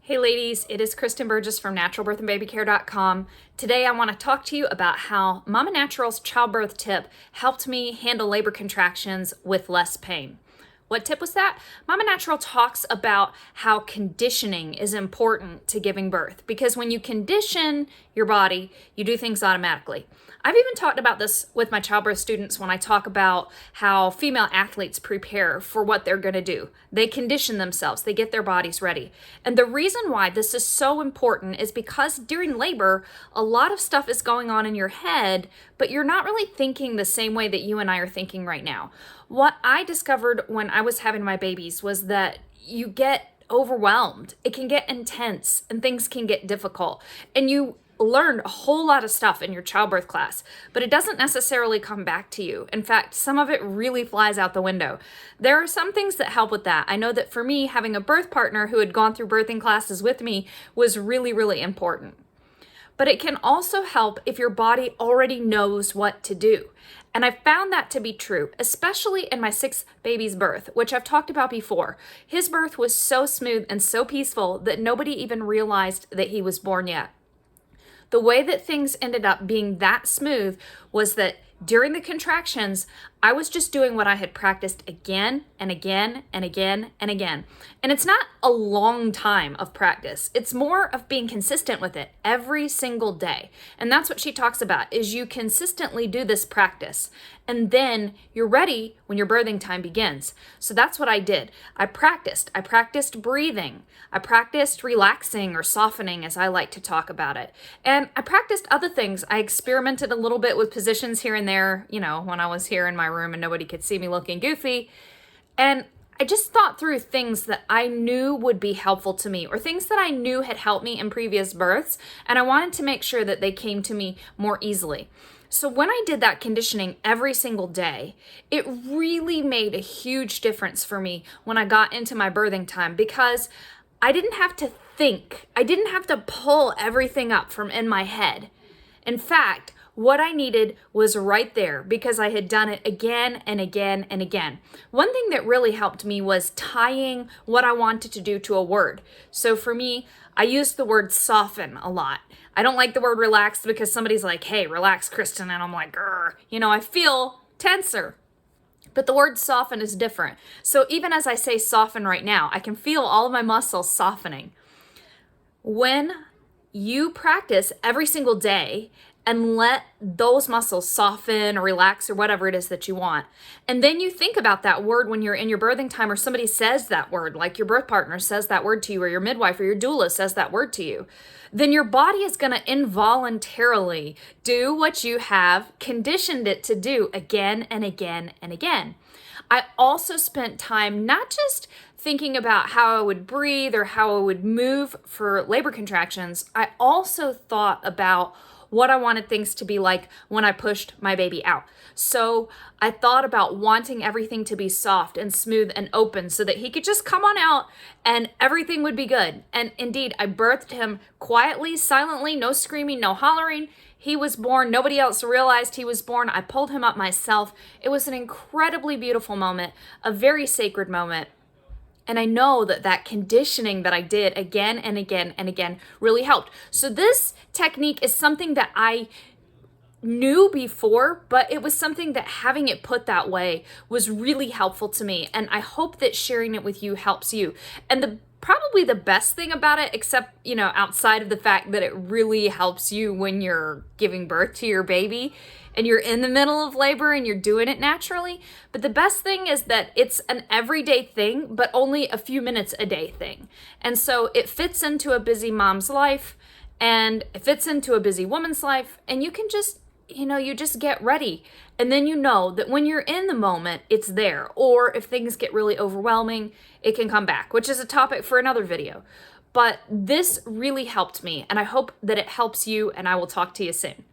Hey ladies, it is Kristen Burgess from naturalbirthandbabycare.com. Today I want to talk to you about how Mama Natural's childbirth tip helped me handle labor contractions with less pain. What tip was that? Mama Natural talks about how conditioning is important to giving birth because when you condition your body, you do things automatically. I've even talked about this with my childbirth students when I talk about how female athletes prepare for what they're going to do. They condition themselves, they get their bodies ready. And the reason why this is so important is because during labor, a lot of stuff is going on in your head, but you're not really thinking the same way that you and I are thinking right now. What I discovered when I was having my babies was that you get overwhelmed. It can get intense and things can get difficult. And you learn a whole lot of stuff in your childbirth class, but it doesn't necessarily come back to you. In fact, some of it really flies out the window. There are some things that help with that. I know that for me, having a birth partner who had gone through birthing classes with me was really, really important. But it can also help if your body already knows what to do. And I found that to be true, especially in my sixth baby's birth, which I've talked about before. His birth was so smooth and so peaceful that nobody even realized that he was born yet. The way that things ended up being that smooth was that during the contractions, I was just doing what I had practiced again and again and again and again. And it's not a long time of practice. It's more of being consistent with it every single day. And that's what she talks about, is you consistently do this practice. And then you're ready when your birthing time begins. So that's what I did. I practiced. I practiced breathing. I practiced relaxing or softening, as I like to talk about it. And I practiced other things. I experimented a little bit with positions here and there, when I was here in my room and nobody could see me looking goofy. And I just thought through things that I knew would be helpful to me or things that I knew had helped me in previous births. And I wanted to make sure that they came to me more easily. So when I did that conditioning every single day, it really made a huge difference for me when I got into my birthing time because I didn't have to think. I didn't have to pull everything up from in my head. In fact, what I needed was right there because I had done it again and again and again. One thing that really helped me was tying what I wanted to do to a word. So for me, I used the word soften a lot. I don't like the word relax because somebody's like, hey, relax, Kristen. And I'm like, I feel tenser. But the word soften is different. So even as I say soften right now, I can feel all of my muscles softening. When you practice every single day and let those muscles soften or relax or whatever it is that you want. And then you think about that word when you're in your birthing time or somebody says that word, like your birth partner says that word to you or your midwife or your doula says that word to you. Then your body is going to involuntarily do what you have conditioned it to do again and again and again. I also spent time not just thinking about how I would breathe or how I would move for labor contractions. I also thought about what I wanted things to be like when I pushed my baby out. So I thought about wanting everything to be soft and smooth and open so that he could just come on out and everything would be good. And indeed, I birthed him quietly, silently, no screaming, no hollering. He was born. Nobody else realized he was born. I pulled him up myself. It was an incredibly beautiful moment, a very sacred moment. And I know that that conditioning that I did again and again and again really helped. So this technique is something that I knew before, but it was something that having it put that way was really helpful to me. And I hope that sharing it with you helps you. And probably the best thing about it, except, outside of the fact that it really helps you when you're giving birth to your baby and you're in the middle of labor and you're doing it naturally. But the best thing is that it's an everyday thing, but only a few minutes a day thing. And so it fits into a busy mom's life and it fits into a busy woman's life. And you can just, you just get ready. And then you know that when you're in the moment, it's there. Or if things get really overwhelming, it can come back, which is a topic for another video. But this really helped me, and I hope that it helps you, and I will talk to you soon.